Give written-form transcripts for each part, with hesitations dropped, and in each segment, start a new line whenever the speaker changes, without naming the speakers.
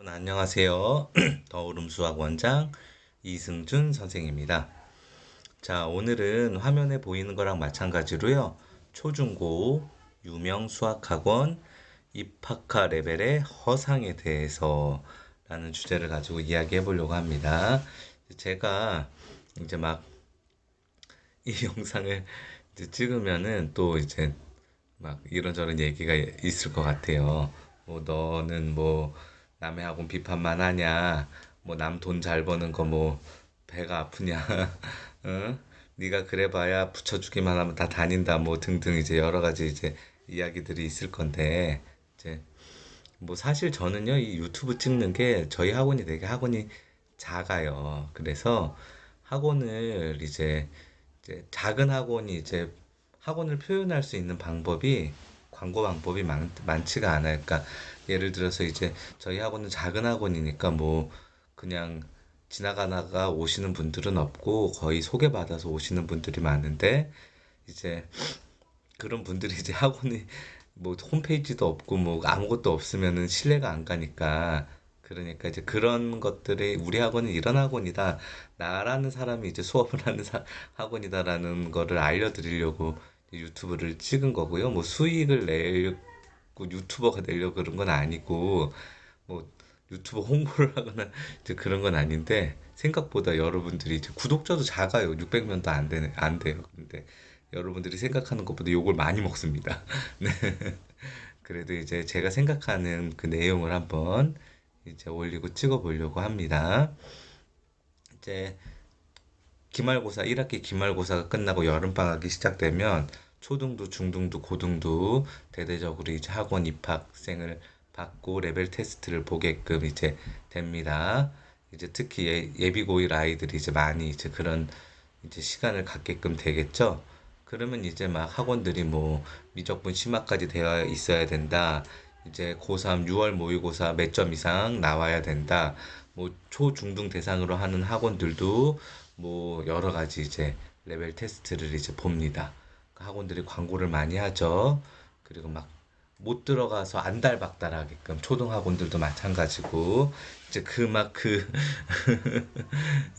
안녕하세요. 더울음 수학 원장 이승준 선생입니다. 자, 오늘은 화면에 보이는 거랑 마찬가지로요. 초중고 유명 수학학원 입학하 레벨의 허상에 대해서 라는 주제를 가지고 이야기해 보려고 합니다. 제가 이제 막 이 영상을 이제 찍으면은 또 이제 막 이런저런 얘기가 있을 것 같아요. 뭐 너는 뭐 남의 학원 비판만 하냐? 뭐 남 돈 잘 버는 거 뭐 배가 아프냐? 응? 네가 그래봐야 붙여주기만 하면 다 다닌다. 뭐 등등 이제 여러 가지 이제 이야기들이 있을 건데 이제 뭐 사실 저는요 이 유튜브 찍는 게 저희 학원이 되게 학원이 작아요. 그래서 학원을 이제 작은 학원이 이제 학원을 표현할 수 있는 방법이 광고 방법이 많지가 않아요. 그러니까 예를 들어서 이제 저희 학원은 작은 학원이니까 뭐 그냥 지나가다가 오시는 분들은 없고 거의 소개받아서 오시는 분들이 많은데 이제 그런 분들이 이제 학원이 뭐 홈페이지도 없고 뭐 아무것도 없으면은 신뢰가 안 가니까 그러니까 이제 그런 것들이 우리 학원은 이런 학원이다. 나라는 사람이 이제 수업을 하는 학원이다라는 거를 알려드리려고 유튜브를 찍은 거고요. 뭐 수익을 내고 유튜버가 되려고 그런 건 아니고 뭐 유튜브 홍보를 하거나 이제 그런 건 아닌데 생각보다 여러분들이 이제 구독자도 작아요. 600명도 안 돼요. 근데 여러분들이 생각하는 것보다 욕을 많이 먹습니다. 네. 그래도 이제 제가 생각하는 그 내용을 한번 이제 올리고 찍어 보려고 합니다. 이제 기말고사 1학기 기말고사가 끝나고 여름방학이 시작되면 초등도 중등도 고등도 대대적으로 이제 학원 입학생을 받고 레벨 테스트를 보게끔 이제 됩니다. 이제 특히 예비고1 아이들이 이제 많이 이제 그런 이제 시간을 갖게끔 되겠죠. 그러면 이제 막 학원들이 뭐 미적분 심화까지 되어 있어야 된다. 이제 고3 6월 모의고사 몇 점 이상 나와야 된다. 뭐 초중등 대상으로 하는 학원들도 뭐 여러 가지 이제 레벨 테스트를 이제 봅니다. 그 학원들이 광고를 많이 하죠. 그리고 막 못 들어가서 안달박달하게끔 초등학원들도 마찬가지고 이제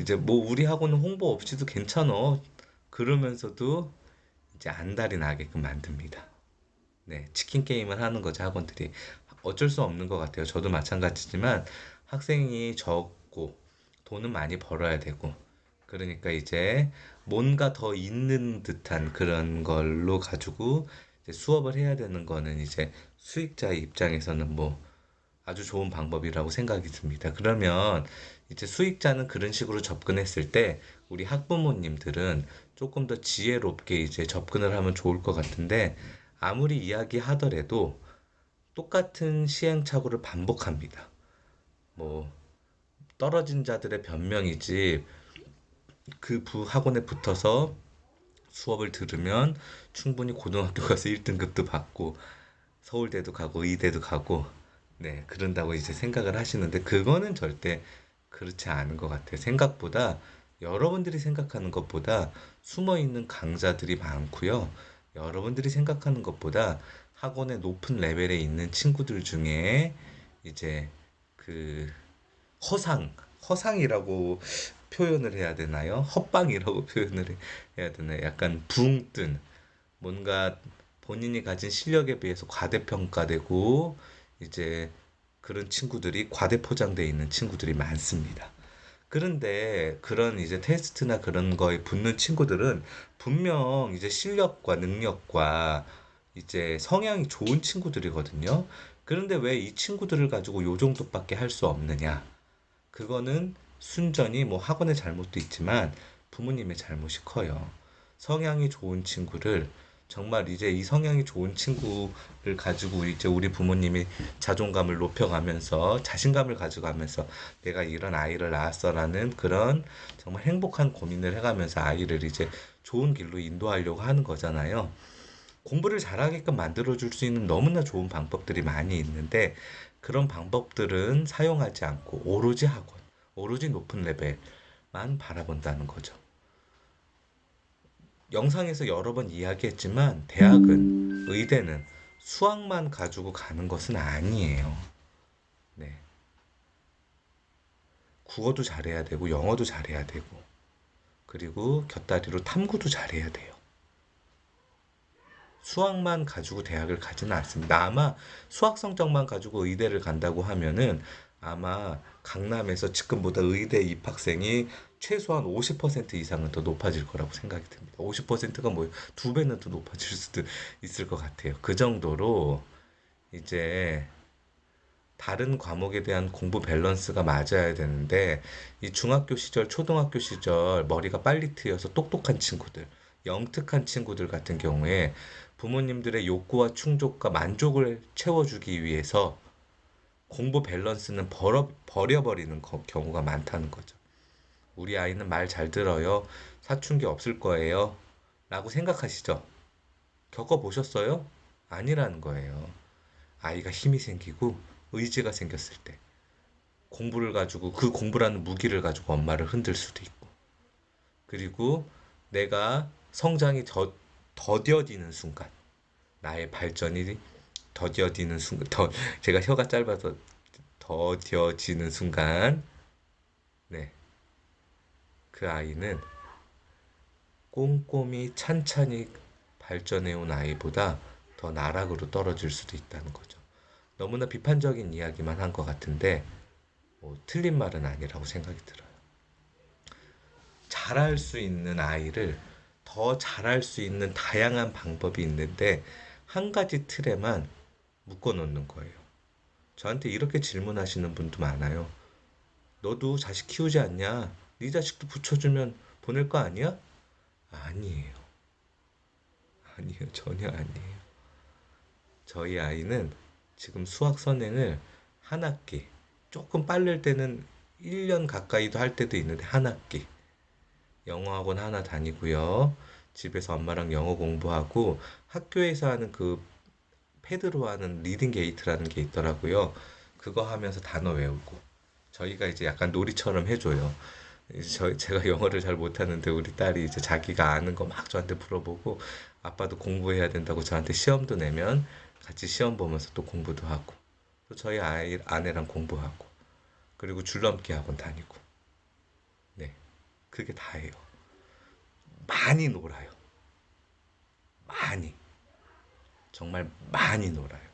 이제 뭐 우리 학원은 홍보 없이도 괜찮어 그러면서도 이제 안달이 나게끔 만듭니다. 네, 치킨 게임을 하는 거죠, 학원들이. 어쩔 수 없는 것 같아요. 저도 마찬가지지만 학생이 적고 돈은 많이 벌어야 되고 그러니까 이제 뭔가 더 있는 듯한 그런 걸로 가지고 이제 수업을 해야 되는 거는 이제 수익자의 입장에서는 뭐 아주 좋은 방법이라고 생각이 듭니다. 그러면 이제 수익자는 그런 식으로 접근했을 때 우리 학부모님들은 조금 더 지혜롭게 이제 접근을 하면 좋을 것 같은데 아무리 이야기하더라도 똑같은 시행착오를 반복합니다. 뭐 떨어진 자들의 변명이지 그 학원에 붙어서 수업을 들으면 충분히 고등학교 가서 1등급도 받고 서울대도 가고 의대도 가고 네 그런다고 이제 생각을 하시는데 그거는 절대 그렇지 않은 것 같아요. 생각보다 여러분들이 생각하는 것보다 숨어 있는 강자들이 많고요. 여러분들이 생각하는 것보다 학원의 높은 레벨에 있는 친구들 중에 이제 그 허상이라고 표현을 해야 되나요? 헛방이라고 표현을 해야 되나요? 약간 붕 뜬, 뭔가 본인이 가진 실력에 비해서 과대평가되고, 이제 그런 친구들이 과대포장되어 있는 친구들이 많습니다. 그런데 그런 이제 테스트나 그런 거에 붙는 친구들은 분명 이제 실력과 능력과 이제 성향이 좋은 친구들이거든요. 그런데 왜 이 친구들을 가지고 요 정도밖에 할 수 없느냐? 그거는 순전히 뭐 학원의 잘못도 있지만 부모님의 잘못이 커요. 성향이 좋은 친구를 정말 이제 이 성향이 좋은 친구를 가지고 이제 우리 부모님이 자존감을 높여가면서 자신감을 가져가면서 내가 이런 아이를 낳았어라는 그런 정말 행복한 고민을 해가면서 아이를 이제 좋은 길로 인도하려고 하는 거잖아요. 공부를 잘하게끔 만들어줄 수 있는 너무나 좋은 방법들이 많이 있는데 그런 방법들은 사용하지 않고 오로지 학원, 오로지 높은 레벨만 바라본다는 거죠. 영상에서 여러 번 이야기했지만 대학은, 의대는 수학만 가지고 가는 것은 아니에요. 네. 국어도 잘해야 되고 영어도 잘해야 되고 그리고 곁다리로 탐구도 잘해야 돼요. 수학만 가지고 대학을 가지는 않습니다. 아마 수학 성적만 가지고 의대를 간다고 하면은 아마 강남에서 지금보다 의대 입학생이 최소한 50% 이상은 더 높아질 거라고 생각이 듭니다. 50%가 뭐 두 배는 더 높아질 수도 있을 것 같아요. 그 정도로 이제 다른 과목에 대한 공부 밸런스가 맞아야 되는데 이 중학교 시절, 초등학교 시절 머리가 빨리 트여서 똑똑한 친구들, 영특한 친구들 같은 경우에 부모님들의 욕구와 충족과 만족을 채워주기 위해서 공부 밸런스는 버려버리는 경우가 많다는 거죠. 우리 아이는 말 잘 들어요. 사춘기 없을 거예요. 라고 생각하시죠? 겪어보셨어요? 아니라는 거예요. 아이가 힘이 생기고 의지가 생겼을 때 공부를 가지고 그 공부라는 무기를 가지고 엄마를 흔들 수도 있고 그리고 내가 성장이 더뎌지는 순간 나의 발전이 더뎌지는 순간 제가 혀가 짧아서 더뎌지는 순간 네, 그 아이는 꼼꼼히 찬찬히 발전해온 아이보다 더 나락으로 떨어질 수도 있다는 거죠. 너무나 비판적인 이야기만 한 것 같은데 뭐 틀린 말은 아니라고 생각이 들어요. 잘할 수 있는 아이를 더 잘할 수 있는 다양한 방법이 있는데 한 가지 틀에만 묶어 놓는 거예요. 저한테 이렇게 질문하시는 분도 많아요. 너도 자식 키우지 않냐? 네 자식도 붙여주면 보낼 거 아니야? 아니에요. 아니에요. 전혀 아니에요. 저희 아이는 지금 수학 선행을 한 학기, 조금 빠를 때는 1년 가까이도 할 때도 있는데 한 학기. 영어 학원 하나 다니고요. 집에서 엄마랑 영어 공부하고 학교에서 하는 그 패드로 하는 리딩 게이트라는 게 있더라고요. 그거 하면서 단어 외우고 저희가 이제 약간 놀이처럼 해줘요. 이제 제가 영어를 잘 못하는데 우리 딸이 이제 자기가 아는 거 막 저한테 물어보고 아빠도 공부해야 된다고 저한테 시험도 내면 같이 시험 보면서 또 공부도 하고 또 저희 아내랑 공부하고 그리고 줄넘기 학원 다니고 네 그게 다예요. 많이 놀아요. 많이 정말 많이 놀아요.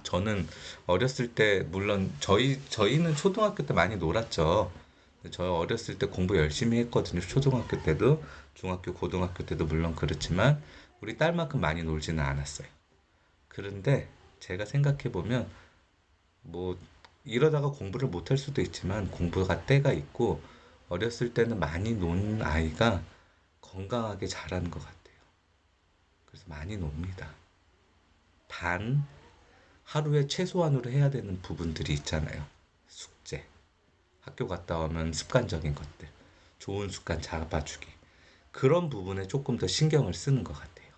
저는 어렸을 때 물론 저희는 초등학교 때 많이 놀았죠. 저 어렸을 때 공부 열심히 했거든요. 초등학교 때도 중학교 고등학교 때도 물론 그렇지만 우리 딸만큼 많이 놀지는 않았어요. 그런데 제가 생각해 보면 뭐 이러다가 공부를 못할 수도 있지만 공부가 때가 있고 어렸을 때는 많이 논 아이가 건강하게 자라는 것 같아요. 그래서 많이 놉니다. 단 하루에 최소한으로 해야 되는 부분들이 있잖아요. 숙제, 학교 갔다 오면 습관적인 것들, 좋은 습관 잡아주기. 그런 부분에 조금 더 신경을 쓰는 것 같아요.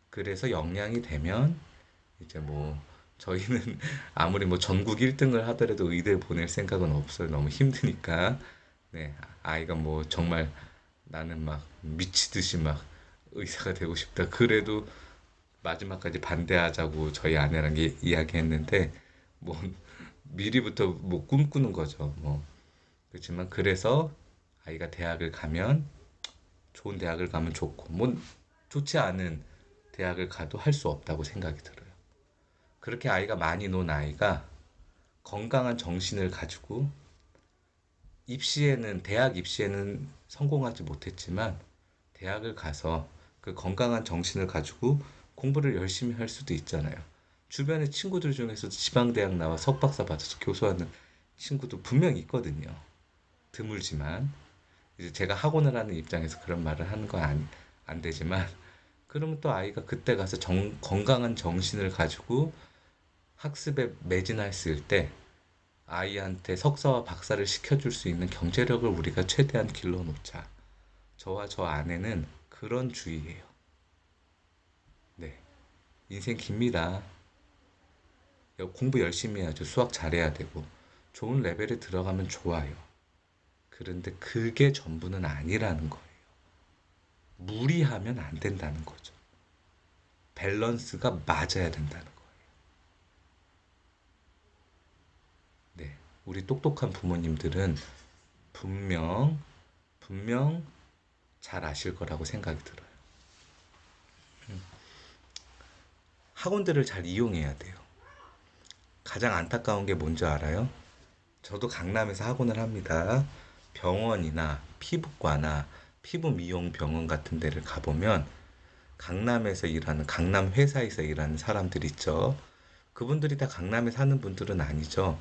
그래서 역량이 되면 이제 뭐 저희는 아무리 뭐 전국 1등을 하더라도 의대 보낼 생각은 없어요. 너무 힘드니까. 네, 아이가 뭐 정말 나는 막 미치듯이 막 의사가 되고 싶다. 그래도 마지막까지 반대하자고 저희 아내랑 이야기했는데 뭐 미리부터 뭐 꿈꾸는 거죠. 뭐 그렇지만 그래서 아이가 대학을 가면 좋은 대학을 가면 좋고 뭐 좋지 않은 대학을 가도 할 수 없다고 생각이 들어요. 그렇게 아이가 많이 논 아이가 건강한 정신을 가지고 대학 입시에는 성공하지 못했지만 대학을 가서 그 건강한 정신을 가지고 공부를 열심히 할 수도 있잖아요. 주변의 친구들 중에서도 지방대학 나와 석박사 받아서 교수하는 친구도 분명 있거든요. 드물지만 이제 제가 학원을 하는 입장에서 그런 말을 하는 건 안 되지만 그러면 또 아이가 그때 가서 건강한 정신을 가지고 학습에 매진했을 때 아이한테 석사와 박사를 시켜줄 수 있는 경제력을 우리가 최대한 길러놓자. 저와 저 아내는 그런 주의예요. 네. 인생 깁니다. 공부 열심히 해야죠. 수학 잘해야 되고. 좋은 레벨에 들어가면 좋아요. 그런데 그게 전부는 아니라는 거예요. 무리하면 안 된다는 거죠. 밸런스가 맞아야 된다는 거예요. 네. 우리 똑똑한 부모님들은 분명, 분명 잘 아실 거라고 생각이 들어요. 학원들을 잘 이용해야 돼요. 가장 안타까운 게 뭔지 알아요? 저도 강남에서 학원을 합니다. 병원이나 피부과나 피부 미용 병원 같은 데를 가보면 강남에서 일하는, 강남 회사에서 일하는 사람들 있죠. 그분들이 다 강남에 사는 분들은 아니죠.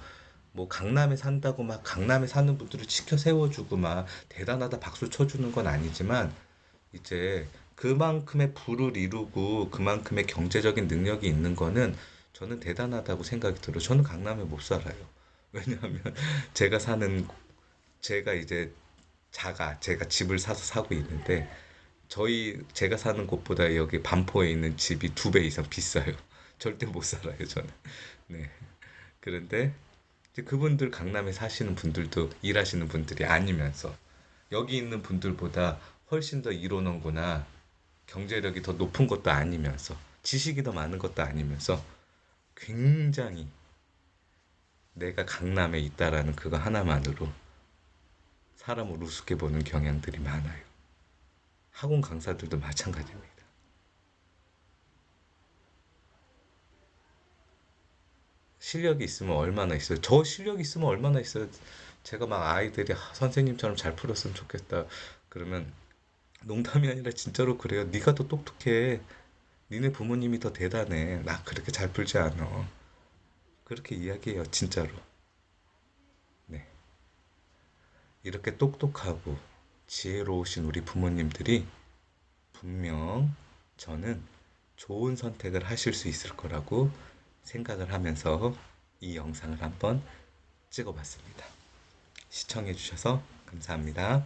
뭐 강남에 산다고 막 강남에 사는 분들을 치켜 세워주고 막 대단하다 박수 쳐주는 건 아니지만 이제 그만큼의 부를 이루고 그만큼의 경제적인 능력이 있는 거는 저는 대단하다고 생각이 들어요. 저는 강남에 못 살아요. 왜냐하면 제가 사는, 제가 이제 제가 집을 사서 사고 있는데 제가 사는 곳보다 여기 반포에 있는 집이 2배 이상 비싸요. 절대 못 살아요, 저는. 네. 그런데 이제 그분들 강남에 사시는 분들도 일하시는 분들이 아니면서 여기 있는 분들보다 훨씬 더 이뤄놓거나 경제력이 더 높은 것도 아니면서 지식이 더 많은 것도 아니면서 굉장히 내가 강남에 있다라는 그거 하나만으로 사람을 우습게 보는 경향들이 많아요. 학원 강사들도 마찬가지입니다. 실력이 있으면 얼마나 있어요? 저 실력이 있으면 얼마나 있어요? 제가 막 아이들이 선생님처럼 잘 풀었으면 좋겠다. 그러면 농담이 아니라 진짜로 그래요. 네가 더 똑똑해. 니네 부모님이 더 대단해. 나 그렇게 잘 풀지 않아. 그렇게 이야기해요, 진짜로. 네. 이렇게 똑똑하고 지혜로우신 우리 부모님들이 분명 저는 좋은 선택을 하실 수 있을 거라고 생각을 하면서 이 영상을 한번 찍어봤습니다. 시청해주셔서 감사합니다.